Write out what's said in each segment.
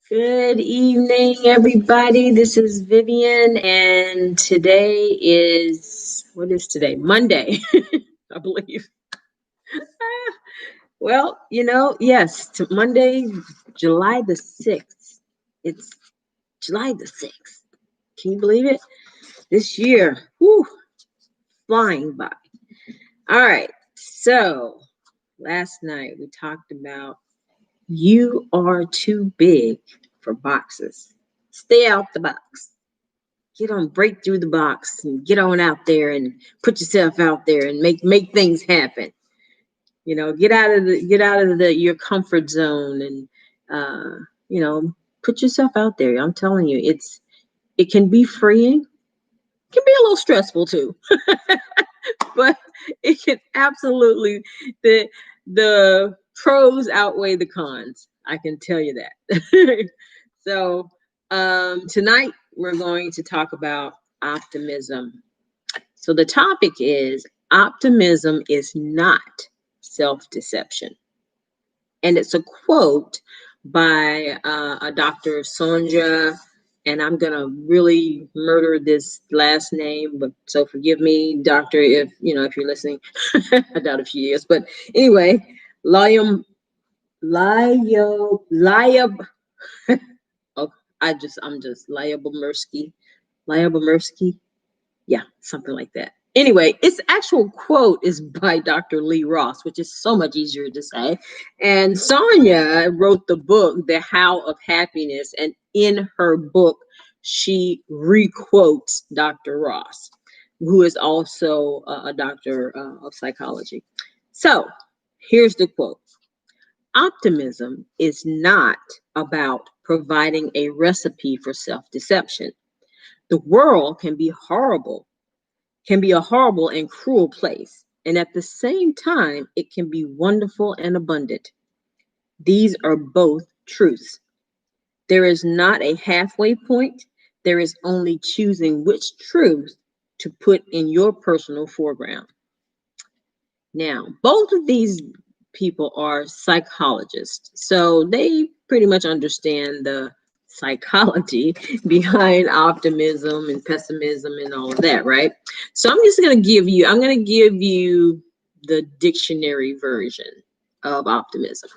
Good evening, everybody. This is Vivian, and today is, what is today? Monday, I believe. Well, yes, Monday, July the 6th. It's July the 6th. Can you believe it? This year, whew, flying by. All right, so last night we talked about you are too big for boxes. Stay out the box. Break through the box and get on out there and put yourself out there and make things happen. Get out of the your comfort zone and put yourself out there. I'm telling you, it can be freeing. It can be a little stressful too, but it can absolutely the pros outweigh the cons. I can tell you that. So tonight we're going to talk about optimism. So the topic is optimism is not self-deception. And it's a quote by a Dr. Sonja, and I'm going to really murder this last name, but so forgive me, doctor, if you're listening. I doubt if she is, but anyway, Lyum Lyub oh, I'm just Lyubomirsky. Yeah, something like that. Anyway, its actual quote is by Dr. Lee Ross, which is so much easier to say. And Sonja wrote the book, The How of Happiness. And in her book, she requotes Dr. Ross, who is also a doctor of psychology. So here's the quote. Optimism is not about providing a recipe for self-deception. The world can be a horrible and cruel place, and at the same time, it can be wonderful and abundant. These are both truths. There is not a halfway point. There is only choosing which truth to put in your personal foreground. Now, both of these people are psychologists, so they pretty much understand the psychology behind optimism and pessimism and all of that, right? So I'm going to give you the dictionary version of optimism.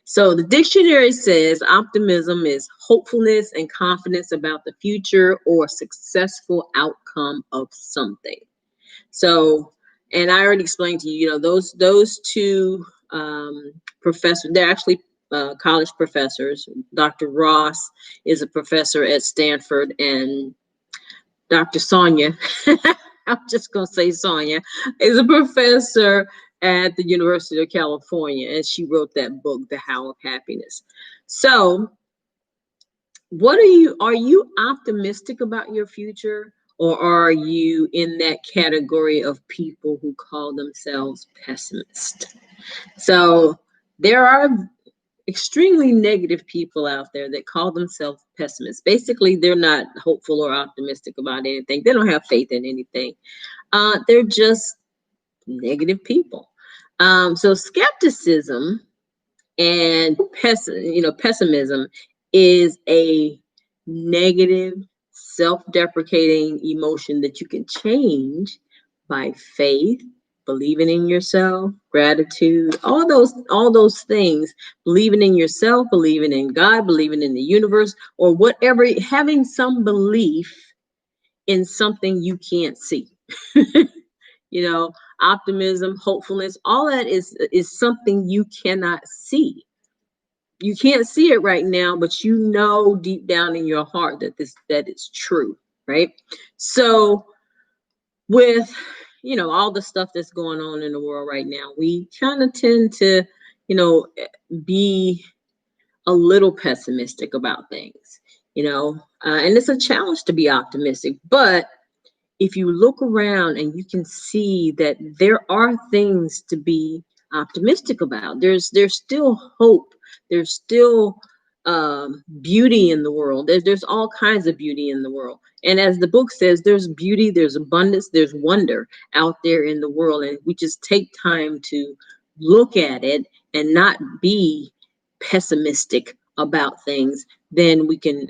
So the dictionary says optimism is hopefulness and confidence about the future or successful outcome of something. So, and I already explained to you, those two professors, they're actually college professors. Dr. Ross is a professor at Stanford, and Dr. Sonja, I'm just going to say Sonja, is a professor at the University of California, and she wrote that book, The How of Happiness. So, are you optimistic about your future? Or are you in that category of people who call themselves pessimists? So there are extremely negative people out there that call themselves pessimists. Basically, they're not hopeful or optimistic about anything. They don't have faith in anything. They're just negative people. So skepticism and pessimism is a negative, self-deprecating emotion that you can change by faith, believing in yourself, gratitude, all those things, believing in yourself, believing in God, believing in the universe, or whatever, having some belief in something you can't see. Optimism, hopefulness, all that is something you cannot see. You can't see it right now, but deep down in your heart that it's true, right? So with all the stuff that's going on in the world right now, we kind of tend to be a little pessimistic about things, and it's a challenge to be optimistic. But if you look around and you can see that there are things to be optimistic about, there's still hope. There's still beauty in the world. There's all kinds of beauty in the world. And as the book says, there's beauty, there's abundance, there's wonder out there in the world. And we just take time to look at it and not be pessimistic about things, then we can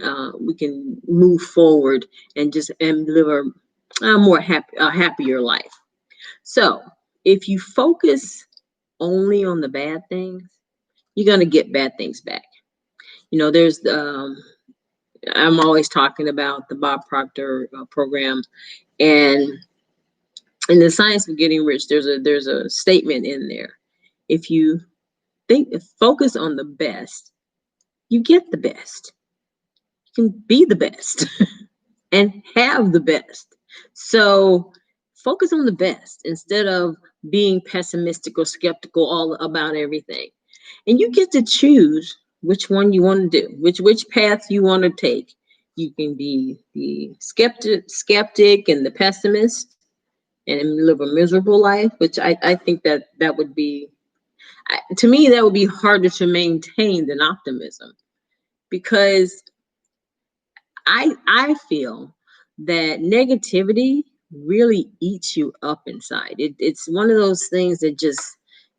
move forward and live a happier life. So if you focus only on the bad things, you're going to get bad things back. There's I'm always talking about the Bob Proctor program, and in the Science of Getting Rich, there's a statement in there. If you focus on the best, you get the best. You can be the best and have the best. So focus on the best instead of being pessimistic or skeptical all about everything. And you get to choose which one you want to do, which path you want to take. You can be the skeptic and the pessimist and live a miserable life, which I think that would be, to me, that would be harder to maintain than optimism, because I feel that negativity really eats you up inside. It's one of those things that just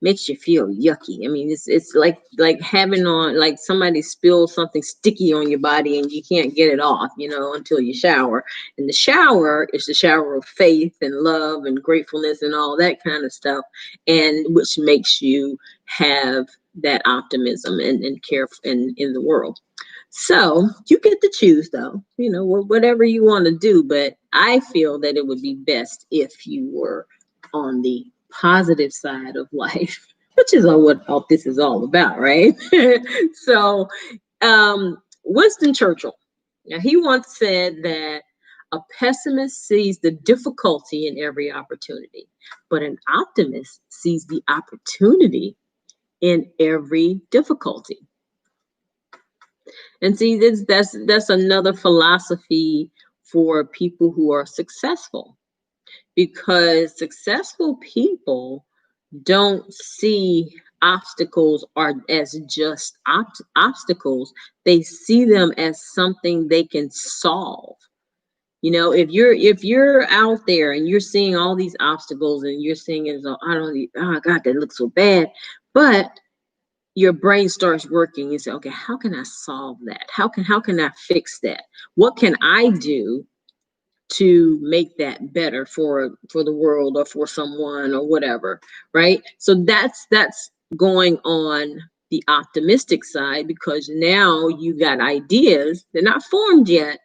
makes you feel yucky. I mean, it's like having on, like somebody spilled something sticky on your body and you can't get it off, until you shower. And the shower is the shower of faith and love and gratefulness and all that kind of stuff, and which makes you have that optimism and care in the world. So you get to choose, though, whatever you want to do. But I feel that it would be best if you were on the positive side of life, which is what all this is all about, right? So Winston Churchill, now he once said that a pessimist sees the difficulty in every opportunity, but an optimist sees the opportunity in every difficulty. And see, that's another philosophy for people who are successful, because successful people don't see obstacles as just obstacles. They see them as something they can solve. If you're out there and you're seeing all these obstacles and you're seeing it as, oh God, that looks so bad, but your brain starts working. You say, okay, how can I solve that? How can I fix that? What can I do to make that better for the world or for someone or whatever, right? So that's going on the optimistic side, because now you got ideas. They're not formed yet,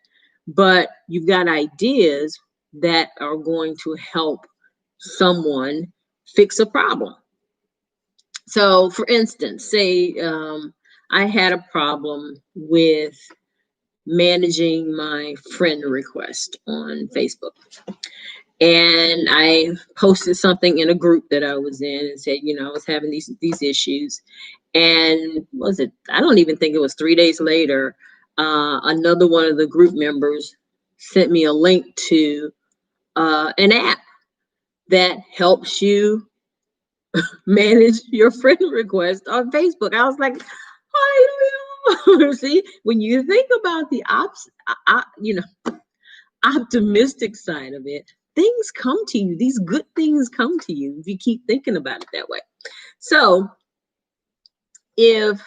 but you've got ideas that are going to help someone fix a problem. So, for instance, say I had a problem with managing my friend request on Facebook. And I posted something in a group that I was in and said, I was having these issues. And I don't even think it was 3 days later, another one of the group members sent me a link to an app that helps you manage your friend request on Facebook. I was like, hallelujah. See, when you think about the optimistic side of it, things come to you. These good things come to you if you keep thinking about it that way. So if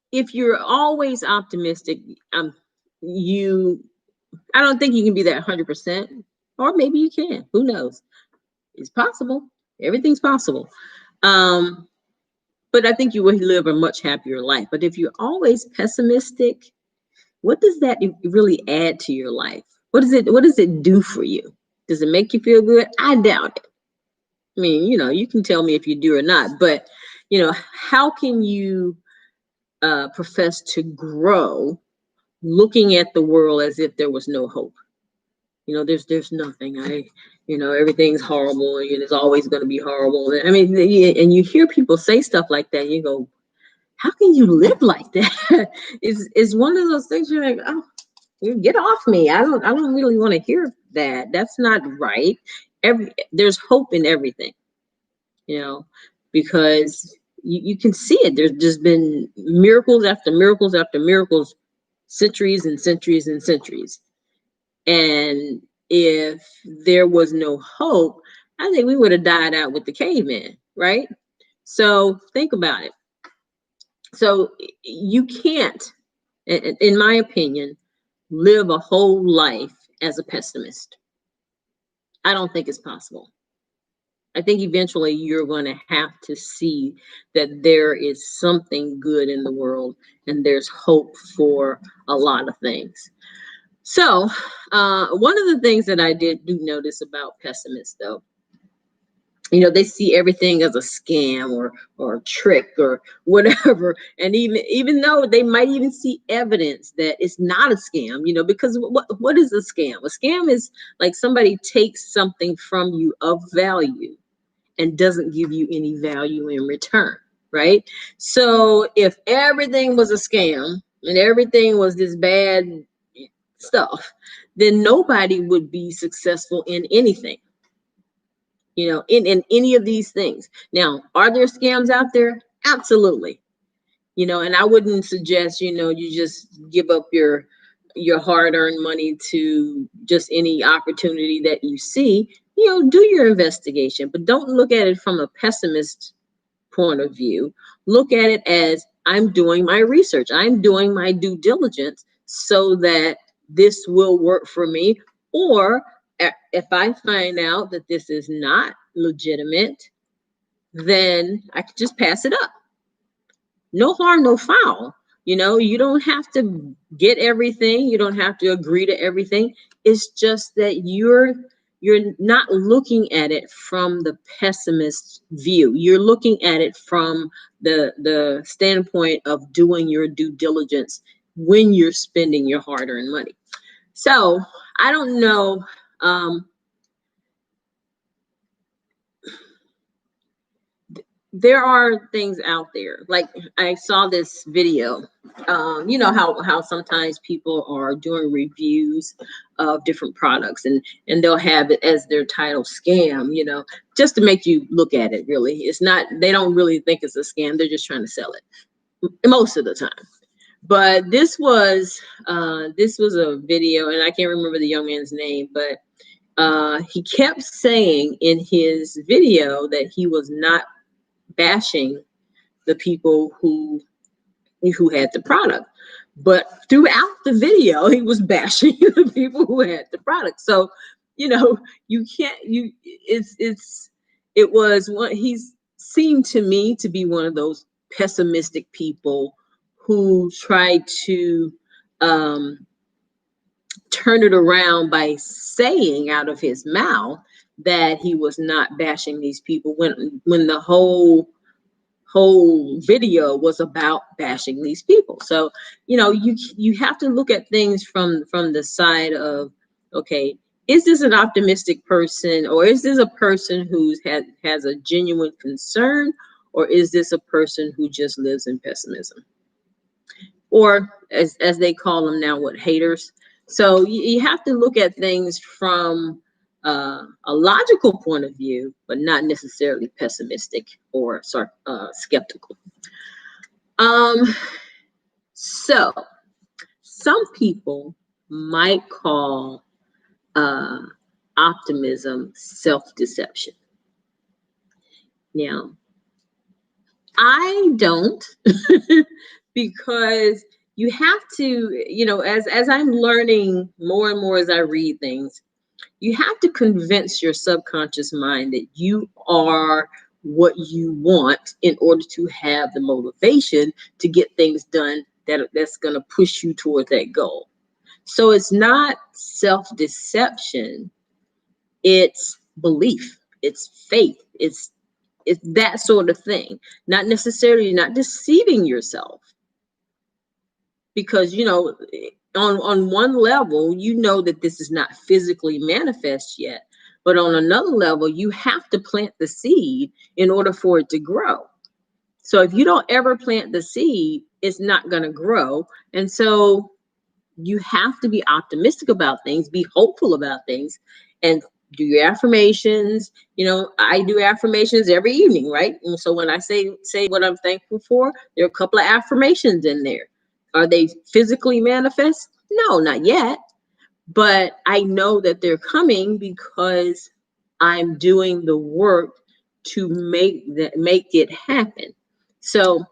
you're always optimistic, I don't think you can be that 100%, or maybe you can. Who knows? It's possible. Everything's possible. But I think you will live a much happier life. But if you're always pessimistic, what does that really add to your life? What does it do for you? Does it make you feel good? I doubt it. I mean, you can tell me if you do or not, but how can you profess to grow looking at the world as if there was no hope? There's nothing. Everything's horrible, and it's always going to be horrible. I mean, and you hear people say stuff like that, and you go, how can you live like that? It's one of those things you're like, oh, get off me. I don't really want to hear that. That's not right. There's hope in everything, because you can see it. There's just been miracles after miracles after miracles, centuries and centuries and centuries. And if there was no hope, I think we would have died out with the cavemen, right? So think about it. So you can't, in my opinion, live a whole life as a pessimist. I don't think it's possible. I think eventually you're going to have to see that there is something good in the world and there's hope for a lot of things. So, one of the things that I do notice about pessimists, though, they see everything as a scam or a trick or whatever, and even though they might even see evidence that it's not a scam, because what is a scam? A scam is like somebody takes something from you of value and doesn't give you any value in return, right? So if everything was a scam and everything was this bad stuff, then nobody would be successful in anything, in any of these things. Now, are there scams out there? Absolutely. And I wouldn't suggest, you just give up your hard-earned money to just any opportunity that you see. Do your investigation, but don't look at it from a pessimist point of view. Look at it as, I'm doing my research, I'm doing my due diligence so that this will work for me. Or if I find out that this is not legitimate, then I can just pass it up. No harm, no foul. You don't have to get everything. You don't have to agree to everything. It's just that you're not looking at it from the pessimist view. You're looking at it from the standpoint of doing your due diligence when you're spending your hard-earned money. So I don't know. There are things out there. Like I saw this video. You know how sometimes people are doing reviews of different products, and they'll have it as their title, scam. Just to make you look at it. Really, it's not. They don't really think it's a scam. They're just trying to sell it most of the time. But this was a video, and I can't remember the young man's name, but he kept saying in his video that he was not bashing the people who had the product, but throughout the video he was bashing the people who had the product. So you can't it was what he's seemed to me to be one of those pessimistic people who try to turn it around by saying out of his mouth that he was not bashing these people when the whole video was about bashing these people. So you have to look at things from the side of, okay, is this an optimistic person, or is this a person who has a genuine concern, or is this a person who just lives in pessimism, or as they call them now, haters? So you have to look at things from a logical point of view, but not necessarily pessimistic or skeptical. So some people might call optimism self-deception. Now, I don't, because you have to, as I'm learning more and more as I read things, you have to convince your subconscious mind that you are what you want in order to have the motivation to get things done that's going to push you toward that goal. So it's not self-deception, it's belief, it's faith, it's that sort of thing. Not necessarily not deceiving yourself, because on one level, that this is not physically manifest yet, but on another level, you have to plant the seed in order for it to grow. So if you don't ever plant the seed, it's not going to grow. And so you have to be optimistic about things, be hopeful about things, and do your affirmations. I do affirmations every evening, right? And so when I say what I'm thankful for, there are a couple of affirmations in there. Are they physically manifest? No, not yet. But I know that they're coming because I'm doing the work to make it happen. So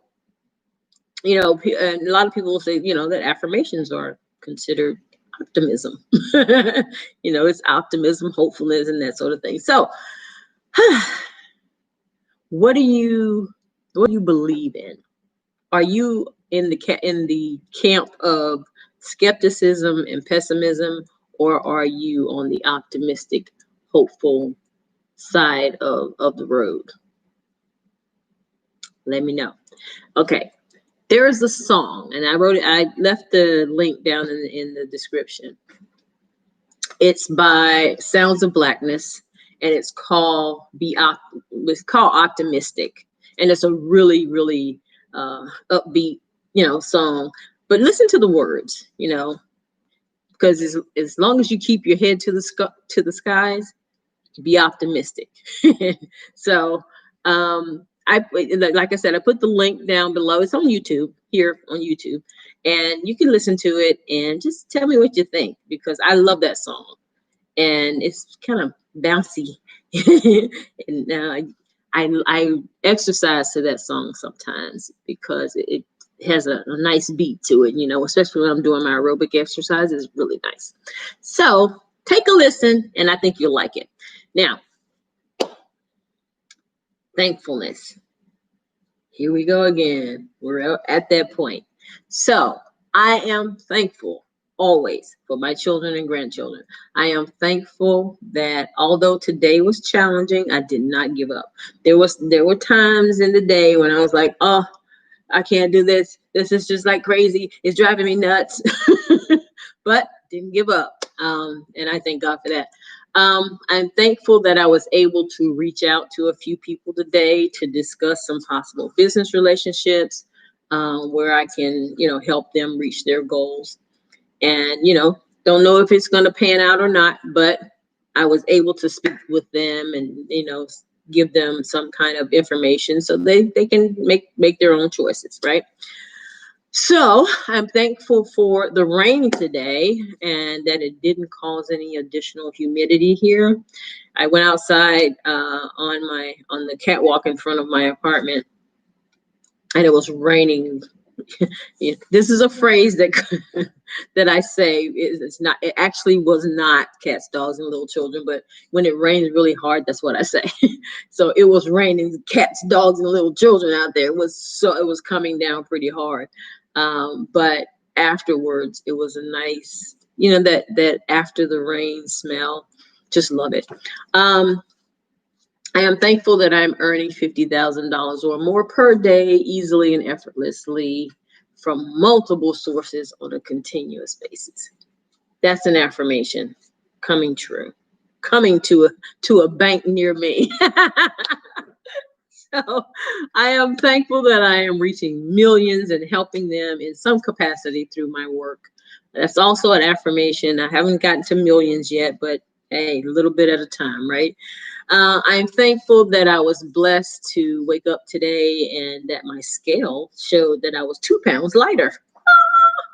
And a lot of people will say, that affirmations are considered optimism. It's optimism, hopefulness, and that sort of thing. So, what do you believe in? Are you in the camp of skepticism and pessimism, or are you on the optimistic, hopeful side of the road? Let me know. Okay. There is a song, and I left the link down in the description. It's by Sounds of Blackness, and it's called Optimistic. And it's a really, really upbeat, song. But listen to the words, because as long as you keep your head to the skies, be optimistic. So, like I said, I put the link down below. It's on YouTube, here on YouTube, and you can listen to it and just tell me what you think, because I love that song, and it's kind of bouncy. And I exercise to that song sometimes because it has a nice beat to it, especially when I'm doing my aerobic exercise. It's really nice. So take a listen, and I think you'll like it. Now, thankfulness. Here we go again. We're at that point. So I am thankful always for my children and grandchildren. I am thankful that although today was challenging, I did not give up. There were times in the day when I was like, oh, I can't do this. This is just like crazy. It's driving me nuts. But didn't give up. And I thank God for that. I'm thankful that I was able to reach out to a few people today to discuss some possible business relationships, where I can, help them reach their goals. And, don't know if it's going to pan out or not, but I was able to speak with them and, give them some kind of information so they can make their own choices, right? So I'm thankful for the rain today and that it didn't cause any additional humidity here. I went outside on the catwalk in front of my apartment, and it was raining. This is a phrase that that I say. It's not. It actually was not cats, dogs, and little children. But when it rains really hard, that's what I say. So it was raining cats, dogs, and little children out there. It was coming down pretty hard. But afterwards, it was a nice, that after the rain smell. Just love it. I am thankful that I'm earning $50,000 or more per day, easily and effortlessly, from multiple sources on a continuous basis. That's an affirmation coming true, coming to a bank near me. So I am thankful that I am reaching millions and helping them in some capacity through my work. That's also an affirmation. I haven't gotten to millions yet, but hey, a little bit at a time, right? I'm thankful that I was blessed to wake up today and that my scale showed that I was 2 pounds lighter.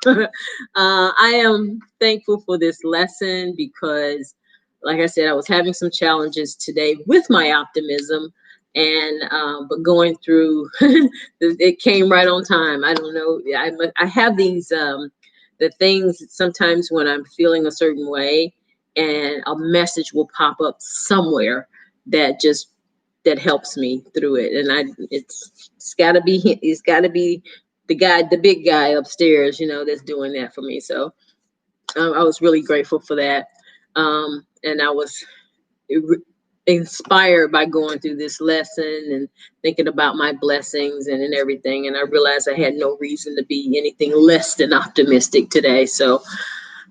I am thankful for this lesson because, like I said, I was having some challenges today with my optimism, and but going through, it came right on time. I don't know. I have these the things sometimes when I'm feeling a certain way, and a message will pop up somewhere that helps me through it. And it's got to be the big guy upstairs, that's doing that for me. So I was really grateful for that. And I was inspired by going through this lesson and thinking about my blessings and everything. And I realized I had no reason to be anything less than optimistic today. So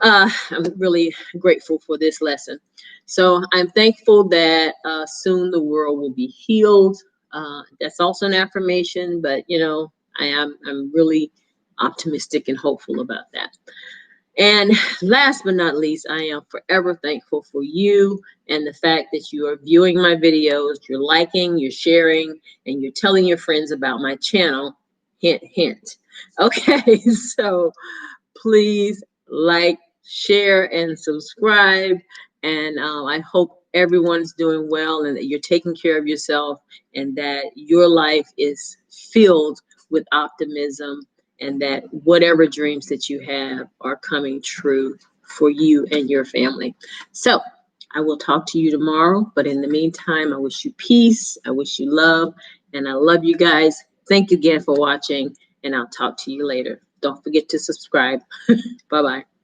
I'm really grateful for this lesson. So I'm thankful that soon the world will be healed. That's also an affirmation, but I'm really optimistic and hopeful about that. And last but not least, I am forever thankful for you and the fact that you are viewing my videos, you're liking, you're sharing, and you're telling your friends about my channel. Hint, hint. Okay, so please like, share, and subscribe. And I hope everyone's doing well and that you're taking care of yourself and that your life is filled with optimism and that whatever dreams that you have are coming true for you and your family. So I will talk to you tomorrow, but in the meantime, I wish you peace, I wish you love, and I love you guys. Thank you again for watching, and I'll talk to you later. Don't forget to subscribe. Bye-bye.